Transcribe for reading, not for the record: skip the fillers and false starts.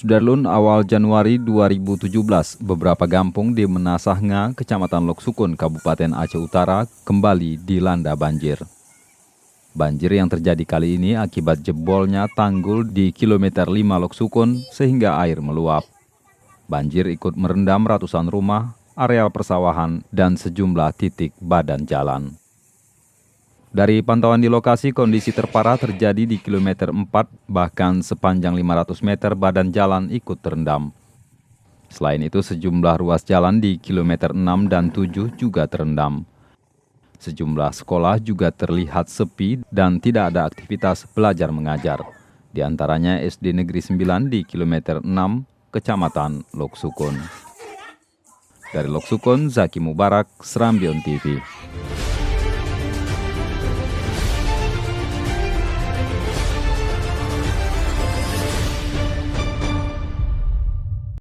Sudarlun, awal Januari 2017, beberapa kampung di Menasahnga, Kecamatan Loksukun, Kabupaten Aceh Utara, kembali dilanda banjir. Banjir yang terjadi kali ini akibat jebolnya tanggul di kilometer 5 Loksukun sehingga air meluap. Banjir ikut merendam ratusan rumah, areal persawahan, dan sejumlah titik badan jalan. Dari pantauan di lokasi, kondisi terparah terjadi di kilometer 4, bahkan sepanjang 500 meter badan jalan ikut terendam. Selain itu, sejumlah ruas jalan di kilometer 6 dan 7 juga terendam. Sejumlah sekolah juga terlihat sepi dan tidak ada aktivitas belajar mengajar. Di antaranya SD Negeri 9 di kilometer 6, Kecamatan Loksukun. Dari Loksukun, Zaki Mubarak, Serambion TV.